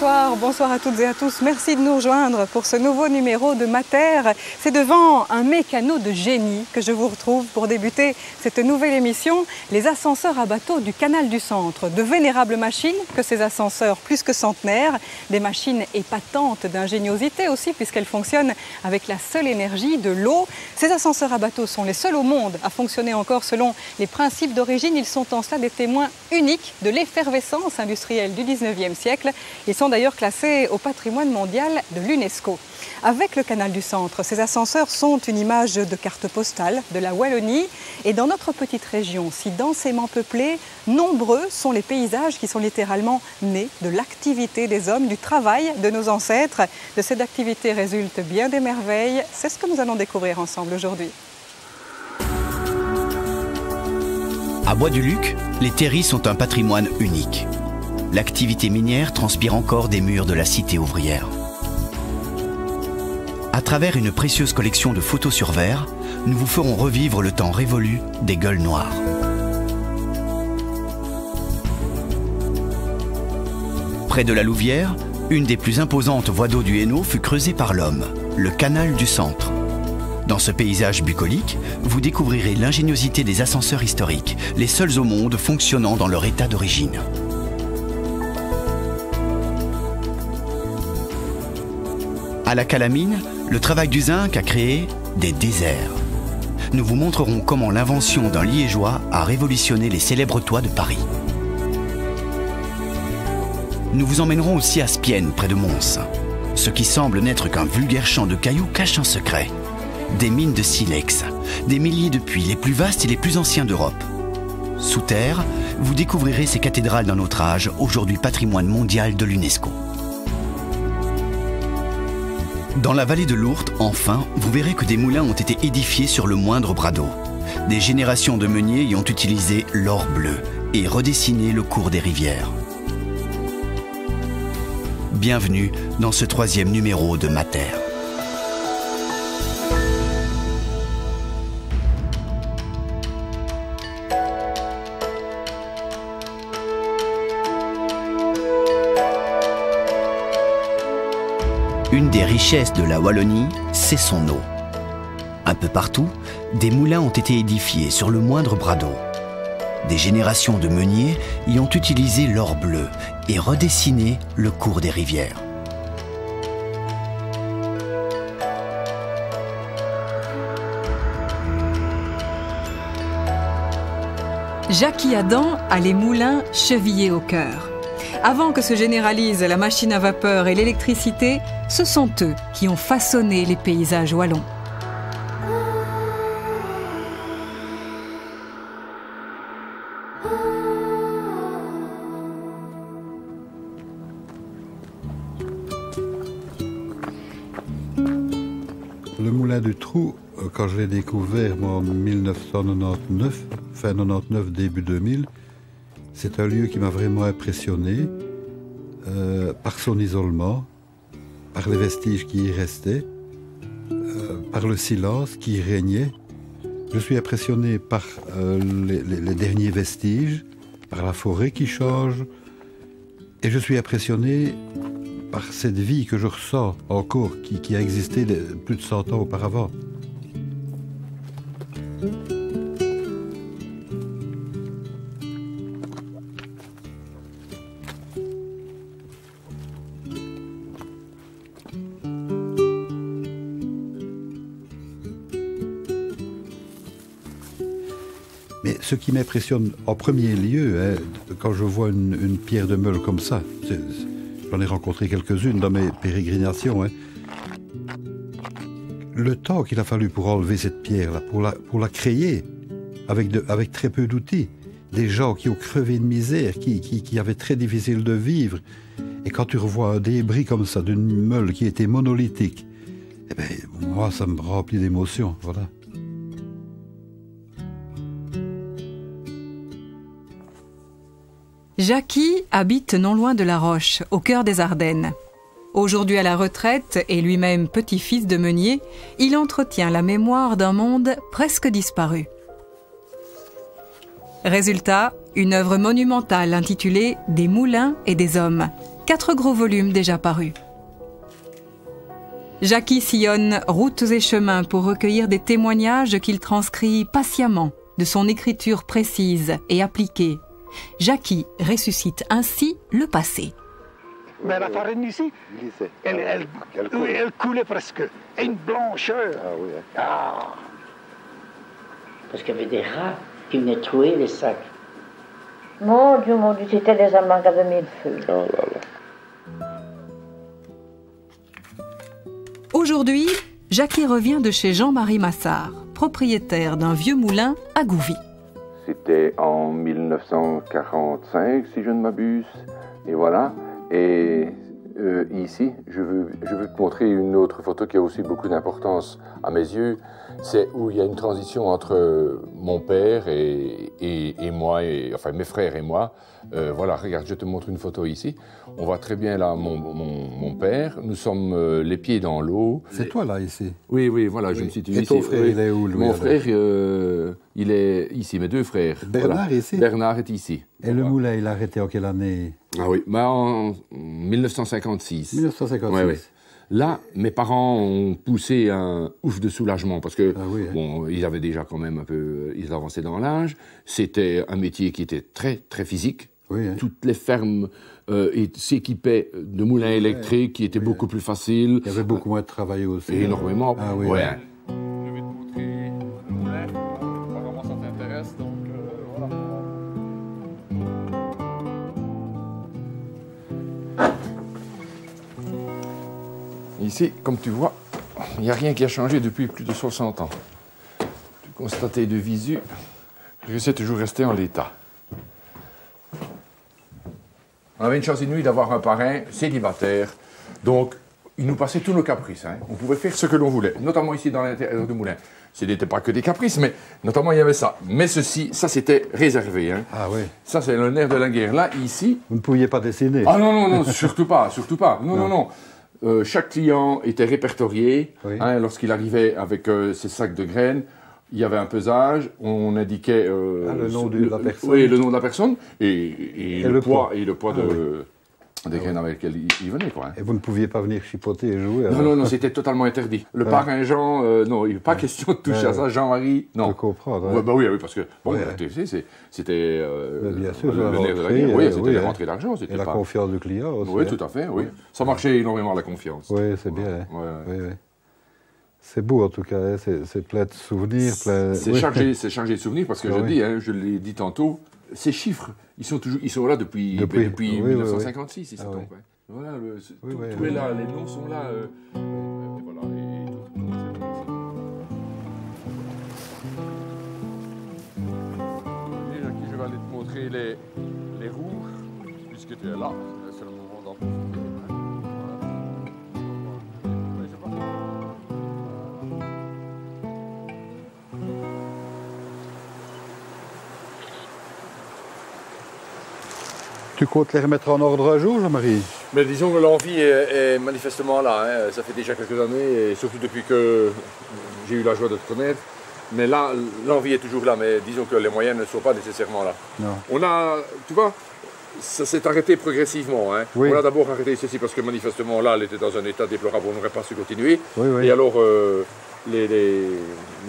bonsoir, bonsoir à toutes et à tous. Merci de nous rejoindre pour ce nouveau numéro de Mater. C'est devant un mécano de génie que je vous retrouve pour débuter cette nouvelle émission, les ascenseurs à bateau du canal du Centre. De vénérables machines que ces ascenseurs plus que centenaires, des machines épatantes d'ingéniosité aussi puisqu'elles fonctionnent avec la seule énergie de l'eau. Ces ascenseurs à bateau sont les seuls au monde à fonctionner encore selon les principes d'origine. Ils sont en cela des témoins uniques de l'effervescence industrielle du 19e siècle. Ils sont d'ailleurs classés au patrimoine mondial de l'UNESCO. Avec le canal du Centre, ces ascenseurs sont une image de carte postale de la Wallonie. Et dans notre petite région, si densément peuplée, nombreux sont les paysages qui sont littéralement nés de l'activité des hommes, du travail de nos ancêtres. De cette activité résultent bien des merveilles. C'est ce que nous allons découvrir ensemble aujourd'hui. À Bois-du-Luc, les terris sont un patrimoine unique. L'activité minière transpire encore des murs de la cité ouvrière. À travers une précieuse collection de photos sur verre, nous vous ferons revivre le temps révolu des gueules noires. Près de la Louvière, une des plus imposantes voies d'eau du Hainaut fut creusée par l'homme, le canal du Centre. Dans ce paysage bucolique, vous découvrirez l'ingéniosité des ascenseurs historiques, les seuls au monde fonctionnant dans leur état d'origine. À la Calamine, le travail du zinc a créé des déserts. Nous vous montrerons comment l'invention d'un liégeois a révolutionné les célèbres toits de Paris. Nous vous emmènerons aussi à Spienne, près de Mons. Ce qui semble n'être qu'un vulgaire champ de cailloux cache un secret. Des mines de silex, des milliers de puits les plus vastes et les plus anciens d'Europe. Sous terre, vous découvrirez ces cathédrales d'un autre âge, aujourd'hui patrimoine mondial de l'UNESCO. Dans la vallée de l'Ourthe, enfin, vous verrez que des moulins ont été édifiés sur le moindre bras d'eau. Des générations de meuniers y ont utilisé l'or bleu et redessiné le cours des rivières. Bienvenue dans ce 3e numéro de Mater. Une des richesses de la Wallonie, c'est son eau. Un peu partout, des moulins ont été édifiés sur le moindre bras d'eau. Des générations de meuniers y ont utilisé l'or bleu et redessiné le cours des rivières. Jacky Adam a les moulins chevillés au cœur. Avant que se généralisent la machine à vapeur et l'électricité, ce sont eux qui ont façonné les paysages wallons. Le moulin du Trou, quand je l'ai découvert moi, en 1999, fin 99, début 2000, c'est un lieu qui m'a vraiment impressionné par son isolement, par les vestiges qui y restaient, par le silence qui y régnait. Je suis impressionné par les derniers vestiges, par la forêt qui change, et je suis impressionné par cette vie que je ressens encore, qui a existé plus de 100 ans auparavant. Mais ce qui m'impressionne en premier lieu, quand je vois une pierre de meule comme ça, j'en ai rencontré quelques-unes dans mes pérégrinations, le temps qu'il a fallu pour enlever cette pierre-là, pour la créer, avec très peu d'outils, des gens qui ont crevé de misère, qui avaient très difficile de vivre, et quand tu revois un débris comme ça, d'une meule qui était monolithique, eh ben, moi ça me remplit d'émotion, voilà. Jacky habite non loin de La Roche, au cœur des Ardennes. Aujourd'hui à la retraite et lui-même petit-fils de meunier, il entretient la mémoire d'un monde presque disparu. Résultat, une œuvre monumentale intitulée « Des moulins et des hommes ». 4 gros volumes déjà parus. Jacky sillonne routes et chemins pour recueillir des témoignages qu'il transcrit patiemment de son écriture précise et appliquée. Jacky ressuscite ainsi le passé. Mais la farine ici, elle coulait presque. Et une blancheur. Ah oui. Hein. Ah. Parce qu'il y avait des rats qui venaient trouer les sacs. Mon Dieu, c'était des amangas de millefeuilles. Oh là là. Aujourd'hui, Jacky revient de chez Jean-Marie Massard, propriétaire d'un vieux moulin à Gouvy. C'était en 1945, si je ne m'abuse. Et voilà. Et ici, je veux te montrer une autre photo qui a aussi beaucoup d'importance à mes yeux. C'est où il y a une transition entre mon père et moi, enfin mes frères et moi. Voilà, regarde, je te montre une photo ici. On voit très bien là mon père. Nous sommes les pieds dans l'eau. C'est toi là, ici? Oui, voilà, oui. Je me situe ici. Et ton frère, il est où, Louis? Mon frère, il est ici, mes 2 frères. Bernard voilà. ici? Bernard est ici. Et le moulin, il a arrêté en quelle année? Ah oui, en 1956. 1956. Ouais. Là, mes parents ont poussé un ouf de soulagement parce que bon, ils avaient déjà quand même un peu, ils avançaient dans l'âge. C'était un métier qui était très très physique. Oui, hein. Toutes les fermes s'équipaient de moulins électriques qui étaient beaucoup plus faciles. Il y avait beaucoup moins de travail aussi. Et énormément. Ah oui. Ouais. Ouais. Je vais te montrer le moulin. Apparemment, ça t'intéresse, donc voilà. Ici, comme tu vois, il n'y a rien qui a changé depuis plus de 60 ans. Tu constatais de visu, je sais toujours rester en l'état. On avait une chance inouïe d'avoir un parrain célibataire, donc il nous passait tous nos caprices. Hein. On pouvait faire ce que l'on voulait, notamment ici dans l'intérieur du moulin. Ce n'était pas que des caprices, mais notamment il y avait ça. Mais ceci, ça c'était réservé. Hein. Ah oui. Ça c'est le nerf de la guerre. Là, ici... Vous ne pouviez pas dessiner? Ah non, surtout pas. Non. Chaque client était répertorié. Oui. Hein, lorsqu'il arrivait avec ses sacs de graines, il y avait un pesage, on indiquait le nom de la personne. Oui, le nom de la personne et le poids des graines avec lesquelles il venait. Quoi, hein. Et vous ne pouviez pas venir chipoter et jouer? Non, c'était totalement interdit. Le parrain Jean, non, il n'y a pas question de toucher à ça. Jean-Marie, non. Je peux comprendre. Ouais, bah oui, parce que, bon, tu sais, c'était bien sûr, le nerf de la guerre. Oui, c'était les rentrées d'argent. Et la confiance du client aussi. Oui, tout à fait, oui. Ça marchait énormément, la confiance. Oui, c'est bien. Ouais. Oui. C'est beau en tout cas, hein. C'est plein de souvenirs. C'est chargé de souvenirs parce que je l'ai dit tantôt, ces chiffres, ils sont là depuis 1956. Ici, donc, ouais. Voilà, tout est là, les noms sont là. Et voilà, Jackie, je vais aller te montrer les roues, puisque tu es là. C'est le moment d'en profiter. Tu comptes les remettre en ordre un jour, Jean-Marie? Mais disons que l'envie est manifestement là. Hein. Ça fait déjà quelques années, et surtout depuis que j'ai eu la joie de te connaître. Mais là, l'envie est toujours là, mais disons que les moyens ne sont pas nécessairement là. Non. On a, tu vois, ça s'est arrêté progressivement. Hein. Oui. On a d'abord arrêté ceci parce que manifestement là, elle était dans un état déplorable, on n'aurait pas su continuer. Oui. Et alors, les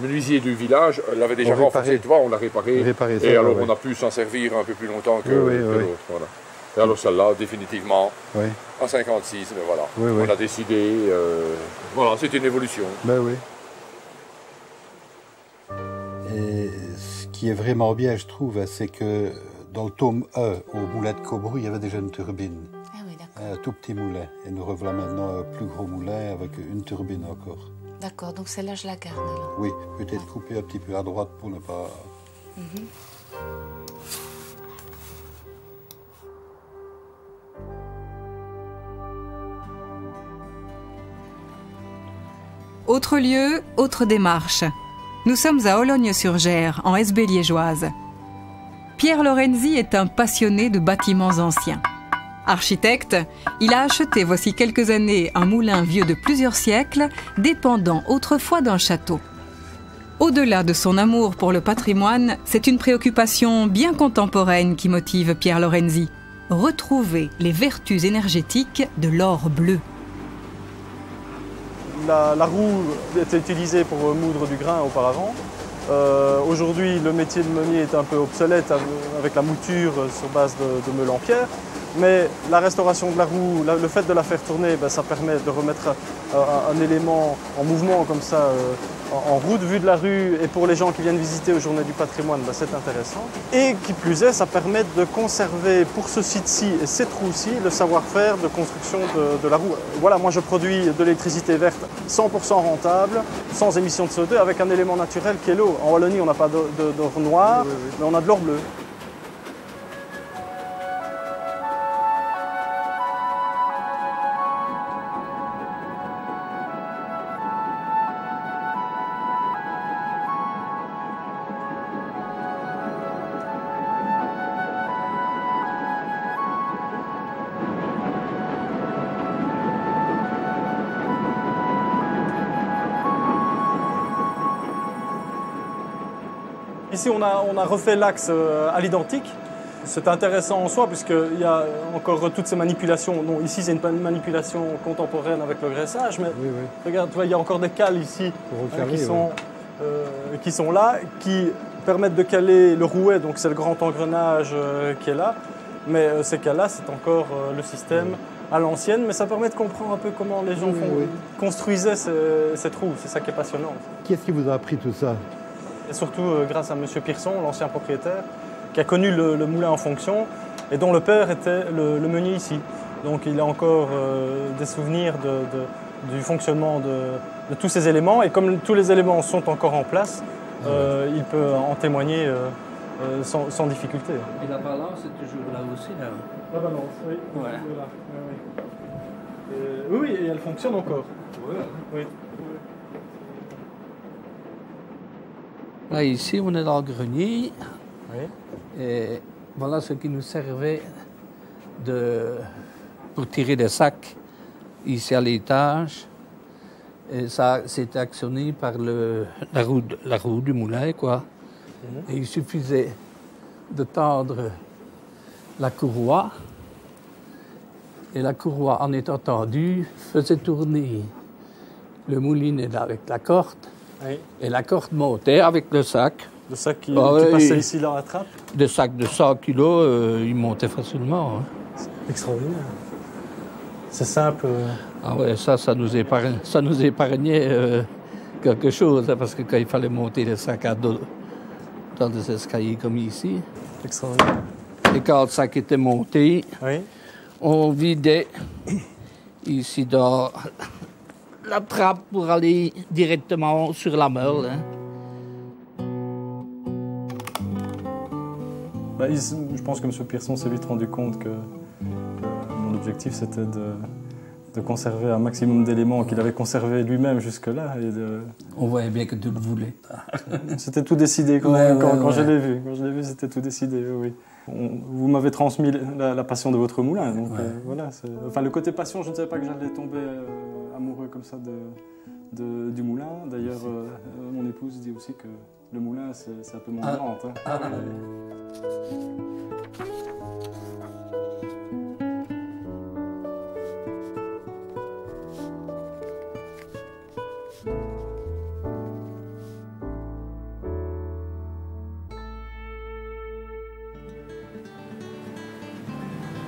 menuisiers du village l'avaient déjà renforcé, tu vois, on l'a réparé. Et alors, on a pu s'en servir un peu plus longtemps que l'autre. Voilà. Et alors, celle-là, définitivement, en 56, mais voilà. On a décidé, voilà, c'est une évolution. Ben oui. Et ce qui est vraiment bien, je trouve, c'est que dans le tome 1, au moulin de Cobru, il y avait déjà une turbine. Ah oui, d'accord. Un tout petit moulin. Et nous revoilà maintenant un plus gros moulin avec une turbine encore. D'accord, donc celle-là, je la garde alors. Oui, peut-être couper un petit peu à droite pour ne pas... Autre lieu, autre démarche. Nous sommes à Ologne-sur-Gers, en Hesbaye liégeoise. Pierre Lorenzi est un passionné de bâtiments anciens. Architecte, il a acheté voici quelques années un moulin vieux de plusieurs siècles, dépendant autrefois d'un château. Au-delà de son amour pour le patrimoine, c'est une préoccupation bien contemporaine qui motive Pierre Lorenzi. retrouver les vertus énergétiques de l'or bleu. La roue était utilisée pour moudre du grain auparavant. Aujourd'hui, le métier de meunier est un peu obsolète avec la mouture sur base de meules en pierre. Mais la restauration de la roue, le fait de la faire tourner, ça permet de remettre un élément en mouvement comme ça, en route vue de la rue. Et pour les gens qui viennent visiter aux Journées du patrimoine, c'est intéressant. Et qui plus est, ça permet de conserver pour ce site-ci et cette roue-ci le savoir-faire de construction de la roue. Voilà, moi je produis de l'électricité verte 100% rentable, sans émission de CO2, avec un élément naturel qui est l'eau. En Wallonie, on n'a pas d'or noir, mais on a de l'or bleu. Ici, on a refait l'axe à l'identique. C'est intéressant en soi puisqu'il y a encore toutes ces manipulations. Non, ici, c'est une manipulation contemporaine avec le graissage, mais regarde, tu vois, il y a encore des cales ici qui sont là, qui permettent de caler le rouet, donc c'est le grand engrenage qui est là. Mais ces cales-là, c'est encore le système à l'ancienne, mais ça permet de comprendre un peu comment les gens construisaient cette roue. C'est ça qui est passionnant. Qui est-ce qui vous a appris tout ça? Et surtout grâce à M. Pierson, l'ancien propriétaire, qui a connu le moulin en fonction et dont le père était le meunier ici. Donc il a encore des souvenirs du fonctionnement de tous ces éléments. Et comme tous les éléments sont encore en place, il peut en témoigner sans difficulté. Et la balance est toujours là aussi, là? La balance, oui. Ouais. Oui, et elle fonctionne encore. Oui. Là, ici, on est dans le grenier. Oui. Et voilà ce qui nous servait pour tirer des sacs ici à l'étage. Et ça, c'était actionné par la roue du moulin, quoi. Et il suffisait de tendre la courroie. Et la courroie, en étant tendue, faisait tourner le moulinet avec la corde. Oui. Et la corde montait avec le sac. Le sac qui passait ici dans la trappe? Des sacs de 100 kilos, ils montaient facilement. Hein. C'est extraordinaire. C'est simple. Ah ouais, ça nous épargnait quelque chose, hein, parce que quand il fallait monter les sacs à dos dans des escaliers comme ici. Extraordinaire. Et quand le sac était monté, on vidait ici dans la trappe pour aller directement sur la meule. Hein. Je pense que M. Pierson s'est vite rendu compte que mon objectif c'était de conserver un maximum d'éléments qu'il avait conservés lui-même jusque-là. On voyait bien que tu le voulais. C'était tout décidé quand je l'ai vu. Quand je l'ai vu, c'était tout décidé, oui. Vous m'avez transmis la passion de votre moulin. Donc, voilà, le côté passion, je ne savais pas que j'allais tomber amoureux comme ça du moulin. D'ailleurs, mon épouse dit aussi que le moulin, c'est un peu mon amante. Hein.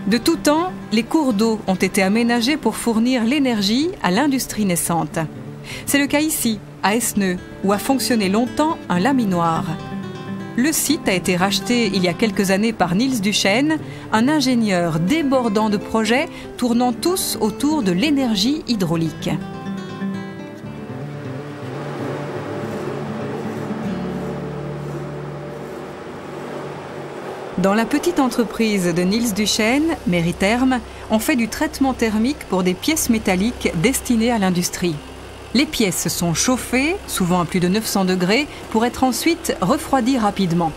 De tout temps, les cours d'eau ont été aménagés pour fournir l'énergie à l'industrie naissante. C'est le cas ici, à Esneux, où a fonctionné longtemps un laminoir. Le site a été racheté il y a quelques années par Niels Duchesne, un ingénieur débordant de projets tournant tous autour de l'énergie hydraulique. Dans la petite entreprise de Niels Duchesne, Meritherm, on fait du traitement thermique pour des pièces métalliques destinées à l'industrie. Les pièces sont chauffées, souvent à plus de 900 degrés, pour être ensuite refroidies rapidement.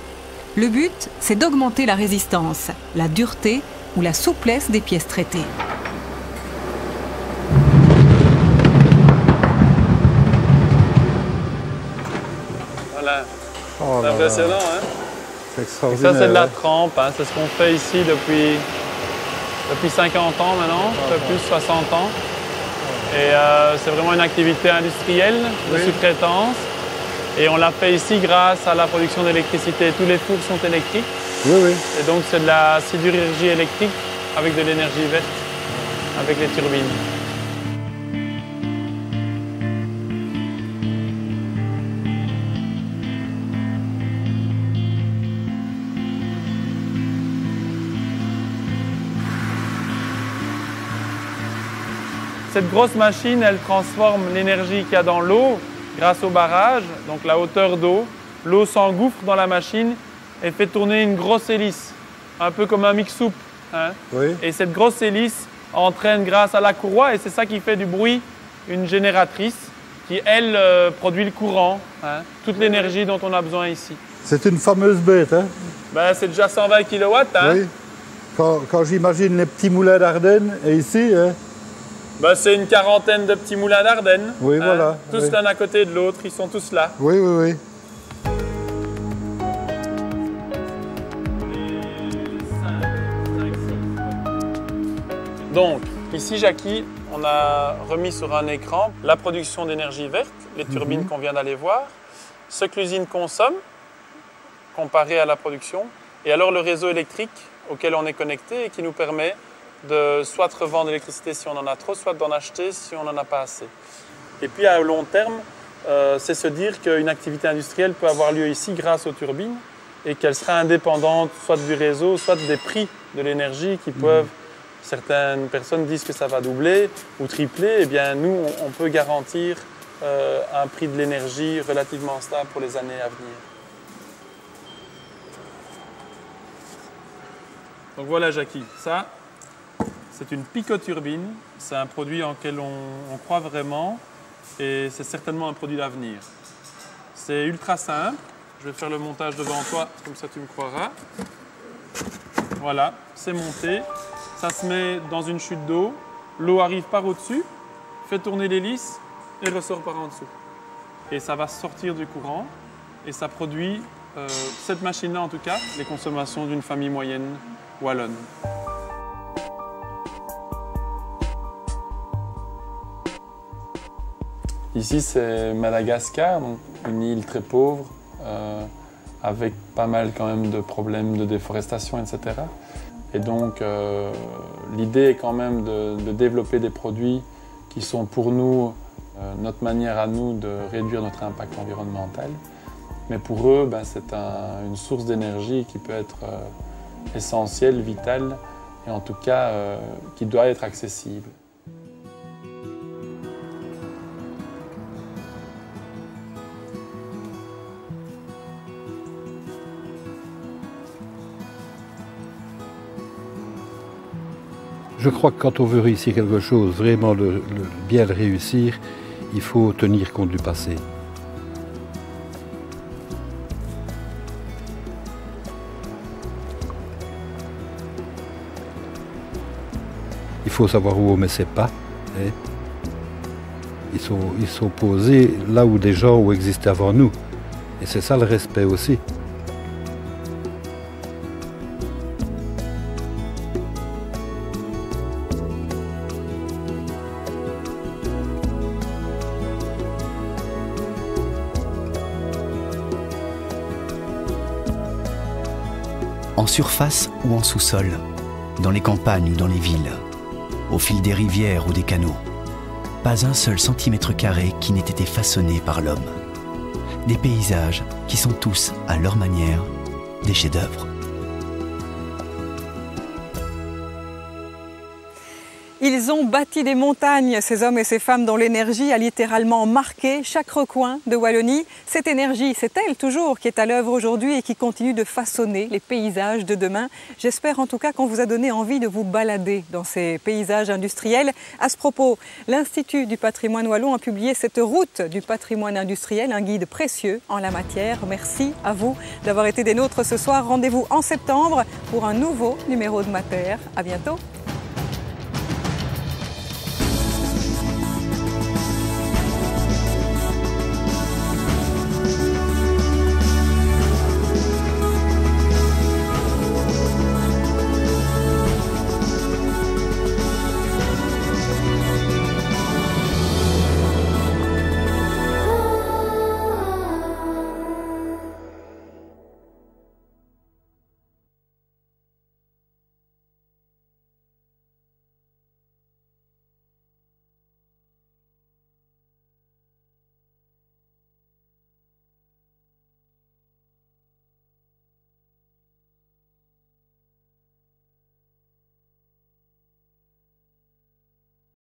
Le but, c'est d'augmenter la résistance, la dureté ou la souplesse des pièces traitées. Voilà, c'est impressionnant, hein? C'est extraordinaire. Et ça, c'est de la trempe, hein. C'est ce qu'on fait ici depuis depuis 50 ans maintenant, un peu plus 60 ans. Et c'est vraiment une activité industrielle de sous-traitance. Et on l'a fait ici grâce à la production d'électricité. Tous les fours sont électriques. Et donc c'est de la sidérurgie électrique avec de l'énergie verte, avec les turbines. Cette grosse machine, elle transforme l'énergie qu'il y a dans l'eau grâce au barrage, donc la hauteur d'eau. L'eau s'engouffre dans la machine et fait tourner une grosse hélice, un peu comme un mix-soupe. Hein. Et cette grosse hélice entraîne grâce à la courroie, et c'est ça qui fait du bruit, une génératrice qui, elle, produit le courant, hein, toute l'énergie dont on a besoin ici. C'est une fameuse bête, hein? Ben, c'est déjà 120 kW. Hein. Oui. Quand j'imagine les petits moulins d'Ardennes, et ici... Hein? Ben, c'est une quarantaine de petits moulins d'Ardennes. Oui, voilà. Tous l'un à côté de l'autre, ils sont tous là. Oui, oui, oui. Donc, ici, Jackie, on a remis sur un écran la production d'énergie verte, les turbines qu'on vient d'aller voir, ce que l'usine consomme, comparé à la production, et alors le réseau électrique auquel on est connecté et qui nous permet de soit revendre l'électricité si on en a trop, soit d'en acheter si on n'en a pas assez. Et puis à long terme, c'est se dire qu'une activité industrielle peut avoir lieu ici grâce aux turbines et qu'elle sera indépendante soit du réseau, soit des prix de l'énergie qui peuvent, certaines personnes disent que ça va doubler ou tripler, et bien nous on peut garantir un prix de l'énergie relativement stable pour les années à venir. Donc voilà Jackie, ça c'est une picoturbine, c'est un produit en lequel on croit vraiment et c'est certainement un produit d'avenir. C'est ultra simple, je vais faire le montage devant toi, comme ça tu me croiras. Voilà, c'est monté, ça se met dans une chute d'eau, l'eau arrive par au-dessus, fait tourner l'hélice et ressort par en dessous. Et ça va sortir du courant et ça produit, cette machine-là en tout cas, les consommations d'une famille moyenne wallonne. Ici, c'est Madagascar, donc une île très pauvre, avec pas mal quand même de problèmes de déforestation, etc. Et donc, l'idée est quand même de développer des produits qui sont pour nous, notre manière à nous de réduire notre impact environnemental. Mais pour eux, ben, c'est une source d'énergie qui peut être essentielle, vitale, et en tout cas, qui doit être accessible. Je crois que quand on veut réussir quelque chose, vraiment bien le réussir, il faut tenir compte du passé. Il faut savoir où on met ses pas. Hein. Ils sont posés là où des gens ont existé avant nous. Et c'est ça le respect aussi. En surface ou en sous-sol, dans les campagnes ou dans les villes, au fil des rivières ou des canaux, pas un seul centimètre carré qui n'ait été façonné par l'homme. Des paysages qui sont tous, à leur manière, des chefs-d'œuvre. Ils ont bâti des montagnes, ces hommes et ces femmes dont l'énergie a littéralement marqué chaque recoin de Wallonie. Cette énergie, c'est elle toujours qui est à l'œuvre aujourd'hui et qui continue de façonner les paysages de demain. J'espère en tout cas qu'on vous a donné envie de vous balader dans ces paysages industriels. À ce propos, l'Institut du patrimoine wallon a publié cette route du patrimoine industriel, un guide précieux en la matière. Merci à vous d'avoir été des nôtres ce soir. Rendez-vous en septembre pour un nouveau numéro de Mater. À bientôt.